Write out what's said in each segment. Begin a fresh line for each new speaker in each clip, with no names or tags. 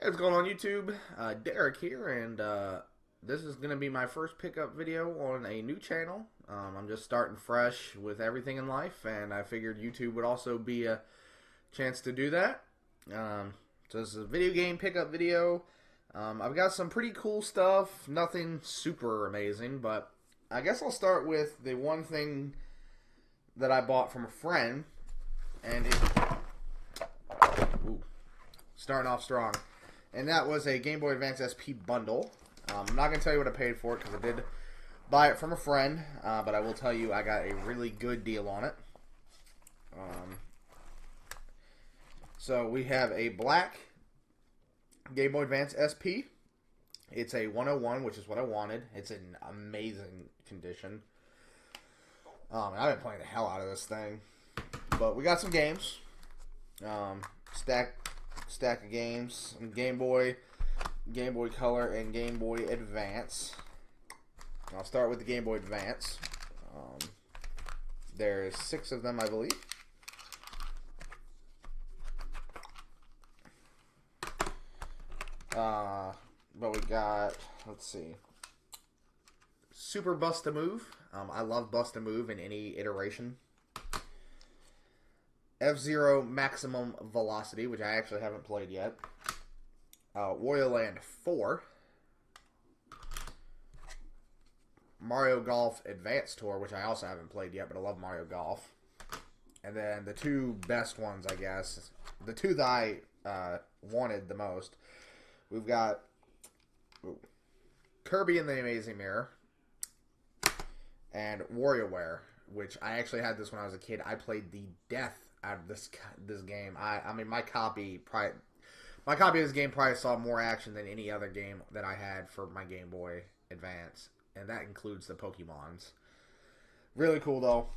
Hey, what's going on YouTube? Derek here, and this is going to be my first pickup video on a new channel. I'm just starting fresh with everything in life, and I figured YouTube would also be a chance to do that. So this is a video game pickup video. I've got some pretty cool stuff, nothing super amazing, but I guess I'll start with the one thing that I bought from a friend, and starting off strong. And that was a Game Boy Advance SP bundle. I'm not going to tell you what I paid for it because I did buy it from a friend. But I will tell you I got a really good deal on it. So we have a black Game Boy Advance SP. It's a 101, which is what I wanted. It's in amazing condition. And I've been playing the hell out of this thing. But we got some games. Stack of games, Game Boy Color, and Game Boy Advance. I'll start with the Game Boy Advance. There's 6 of them, I believe. But we got, let's see, Super Bust-A-Move. I love Bust-A-Move in any iteration. F-Zero Maximum Velocity, which I actually haven't played yet. Wario Land 4. Mario Golf Advance Tour, which I also haven't played yet, but I love Mario Golf. And then the two best ones, I guess. The two that I wanted the most. We've got Kirby and the Amazing Mirror. And WarioWare, which I actually had this when I was a kid. I played the death out of this game. I mean, my copy of this game probably saw more action than any other game that I had for my Game Boy Advance, and that includes the Pokemons. Really cool though.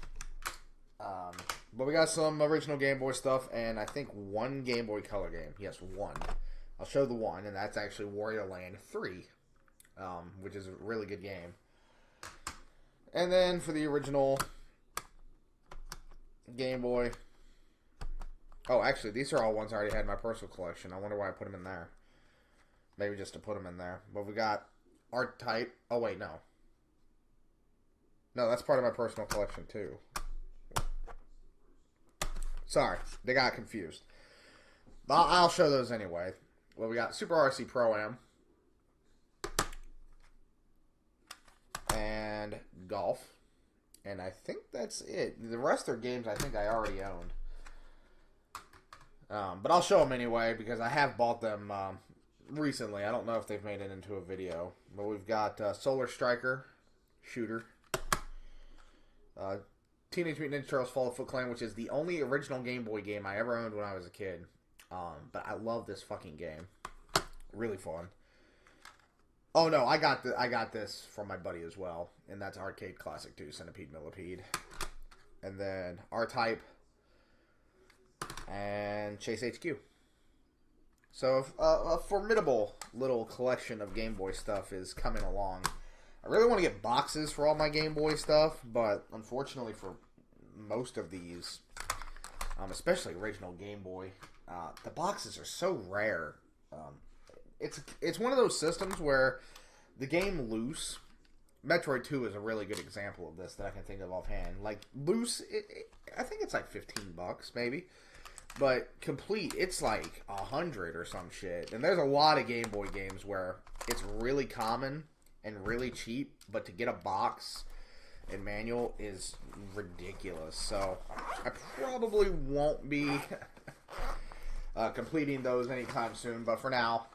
But we got some original Game Boy stuff, and I think one Game Boy Color game. Yes, one. I'll show the one, and that's actually Wario Land 3, which is a really good game. And then for the original Game Boy. Oh, actually, these are all ones I already had in my personal collection. I wonder why I put them in there. Maybe just to put them in there. But we got R-Type. Oh, wait, no. No, that's part of my personal collection, too. Sorry, they got confused. I'll show those anyway. Well, we got Super RC Pro-Am. And Golf. And I think that's it. The rest are games I think I already owned. But I'll show them anyway because I have bought them recently. I don't know if they've made it into a video. But we've got Solar Striker, Shooter. Teenage Mutant Ninja Turtles Fall of Foot Clan, which is the only original Game Boy game I ever owned when I was a kid. But I love this fucking game. Really fun. Oh no, I got this from my buddy as well. And that's Arcade Classic 2, Centipede Millipede. And then R-Type. And Chase HQ. So a formidable little collection of Game Boy stuff is coming along. I really want to get boxes for all my Game Boy stuff, but unfortunately for most of these, especially original Game Boy, the boxes are so rare. It's one of those systems where the game Loose, Metroid 2 is a really good example of this that I can think of offhand. Like Loose, I think it's like $15 maybe. But Complete, it's like 100 or some shit. And there's a lot of Game Boy games where it's really common and really cheap, but to get a box and manual is ridiculous. So I probably won't be completing those anytime soon. But for now,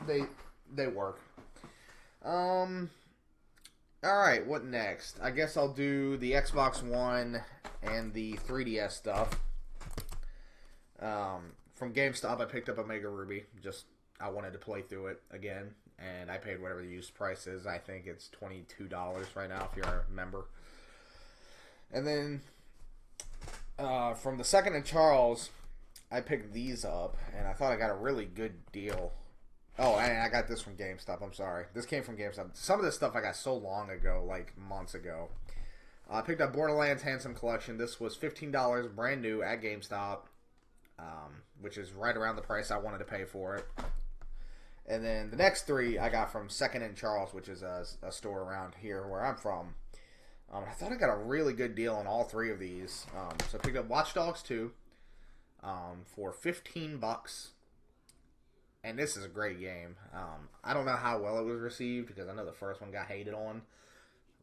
they work. Alright, what next? I guess I'll do the Xbox One and the 3DS stuff. From GameStop, I picked up Omega Ruby. I wanted to play through it again, and I paid whatever the used price is. I think it's $22 right now if you're a member. And then, from the Second and Charles, I picked these up, and I thought I got a really good deal. Oh, and I got this from GameStop. I'm sorry. This came from GameStop. Some of this stuff I got so long ago, like months ago. I picked up Borderlands Handsome Collection. This was $15 brand new at GameStop. which is right around the price I wanted to pay for it. And then the next 3 I got from Second and Charles, which is a store around here where I'm from. I thought I got a really good deal on all 3 of these. So I picked up Watch Dogs 2 for $15. And this is a great game. I don't know how well it was received because I know the first one got hated on,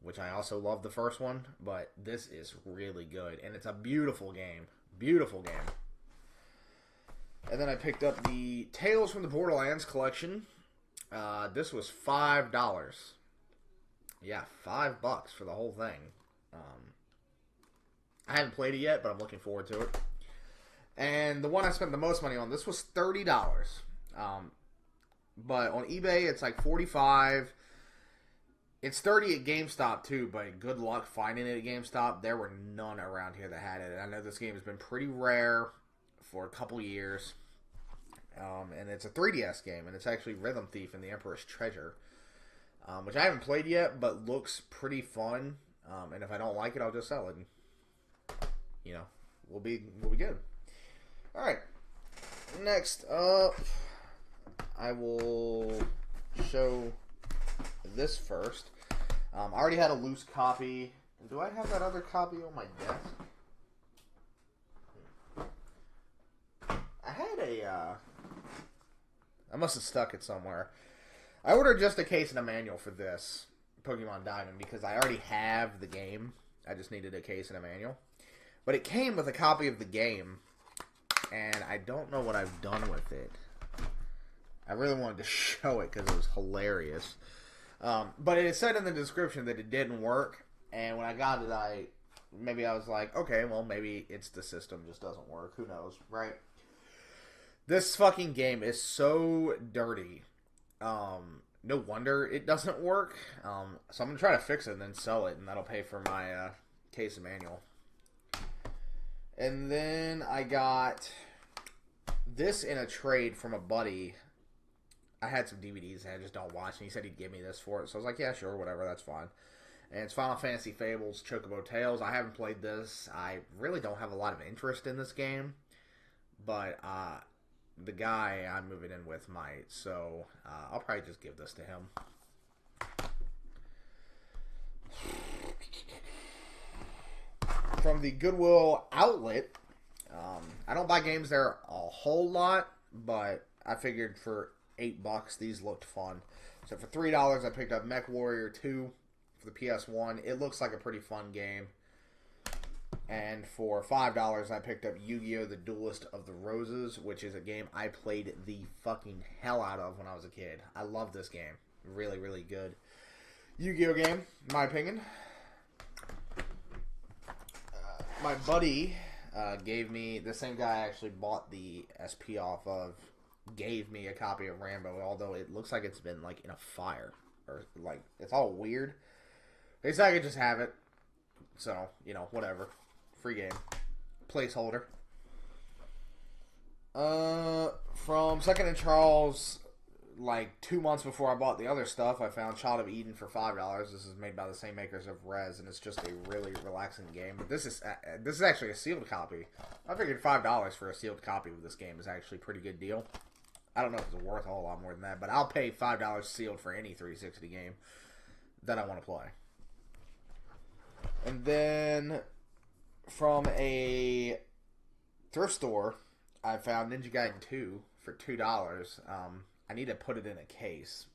which I also love the first one. But this is really good. And it's a beautiful game. Beautiful game. And then I picked up the Tales from the Borderlands collection. This was $5. Yeah, $5 for the whole thing. I haven't played it yet, but I'm looking forward to it. And the one I spent the most money on, this was $30. But on eBay, it's like $45. It's $30 at GameStop too, but good luck finding it at GameStop. There were none around here that had it. And I know this game has been pretty rare for a couple years. And it's a 3DS game, and it's actually Rhythm Thief and the Emperor's Treasure, which I haven't played yet, but looks pretty fun. And if I don't like it, I'll just sell it. And, you know, we'll be good. All right. Next up, I will show this first. I already had a loose copy. Do I have that other copy on my desk? I had I must have stuck it somewhere. I ordered just a case and a manual for this Pokemon Diamond because I already have the game. I just needed a case and a manual. But it came with a copy of the game, and I don't know what I've done with it. I really wanted to show it because it was hilarious. But it said in the description that it didn't work, and when I got it, I was like, okay, well, maybe it's the system just doesn't work. Who knows, right? This fucking game is so dirty. No wonder it doesn't work. So I'm going to try to fix it and then sell it, and that'll pay for my case and manual. And then I got this in a trade from a buddy. I had some DVDs that I just don't watch, and he said he'd give me this for it. So I was like, yeah, sure, whatever, that's fine. And it's Final Fantasy Fables Chocobo Tales. I haven't played this. I really don't have a lot of interest in this game. But the guy I'm moving in with might. So I'll probably just give this to him. From the Goodwill outlet, I don't buy games there a whole lot, but I figured for $8 these looked fun. So for $3 I picked up Mech Warrior 2 for the PS1. It looks like a pretty fun game. And for $5 I picked up Yu-Gi-Oh! The Duelist of the Roses, which is a game I played the fucking hell out of when I was a kid. I love this game. Really, really good Yu-Gi-Oh! Game, in my opinion. My buddy gave me, the same guy I actually bought the SP off of, gave me a copy of Rambo, although it looks like it's been like in a fire, or like it's all weird. He said I could just have it, so you know, whatever. Free game, placeholder. From Second and Charles, like 2 months before I bought the other stuff, I found Child of Eden for $5. This is made by the same makers of Rez, and it's just a really relaxing game. But this is actually a sealed copy. I figured $5 for a sealed copy of this game is actually a pretty good deal. I don't know if it's worth a whole lot more than that, but I'll pay $5 sealed for any 360 game that I want to play. And then from a thrift store, I found Ninja Gaiden 2 for $2. I need to put it in a case.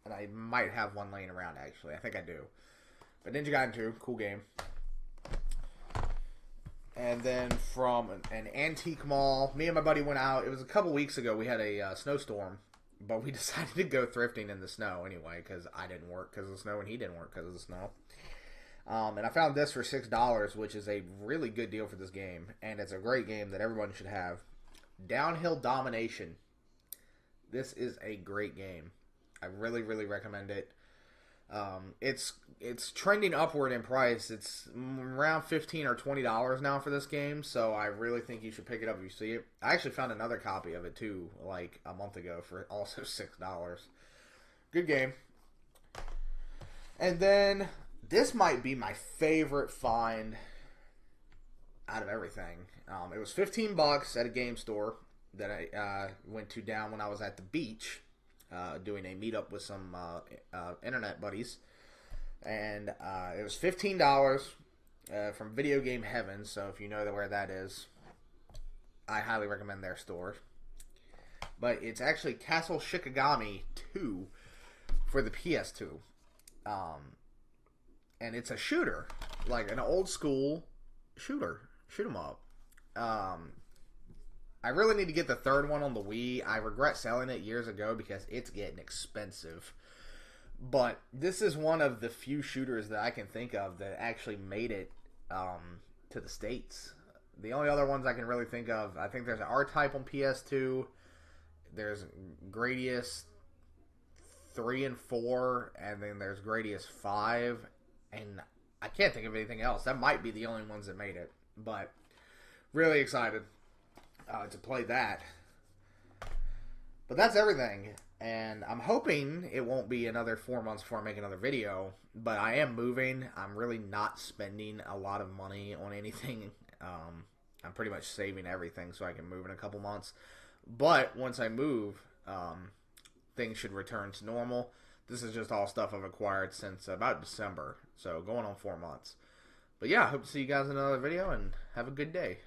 And I might have one laying around, actually. I think I do. But Ninja Gaiden 2, cool game. And then from an antique mall, me and my buddy went out. It was a couple weeks ago. We had a snowstorm. But we decided to go thrifting in the snow anyway, because I didn't work because of the snow and he didn't work because of the snow. And I found this for $6, which is a really good deal for this game. And it's a great game that everyone should have. Downhill Domination. This is a great game. I really, really recommend it. It's trending upward in price. It's around $15 or $20 now for this game, so I really think you should pick it up if you see it. I actually found another copy of it too, like a month ago, for also $6. Good game. And then this might be my favorite find out of everything. It was $15 at a game store that I went to down when I was at the beach doing a meetup with some internet buddies, and it was $15 from Video Game Heaven. So if you know where that is, I highly recommend their store. But it's actually Castle Shikigami 2 for the PS2. And it's a shooter, like an old school shooter. Shoot 'em up. I really need to get the third one on the Wii. I regret selling it years ago because it's getting expensive. But this is one of the few shooters that I can think of that actually made it to the States. The only other ones I can really think of, I think there's an R-Type on PS2. There's Gradius 3 and 4, and then there's Gradius 5, and I can't think of anything else. That might be the only ones that made it, but really excited to play that. But that's everything, and I'm hoping it won't be another 4 months before I make another video, but I am moving. I'm really not spending a lot of money on anything. I'm pretty much saving everything so I can move in a couple months. But once I move, things should return to normal. This is just all stuff I've acquired since about December, so going on 4 months. But yeah, hope to see you guys in another video, and have a good day.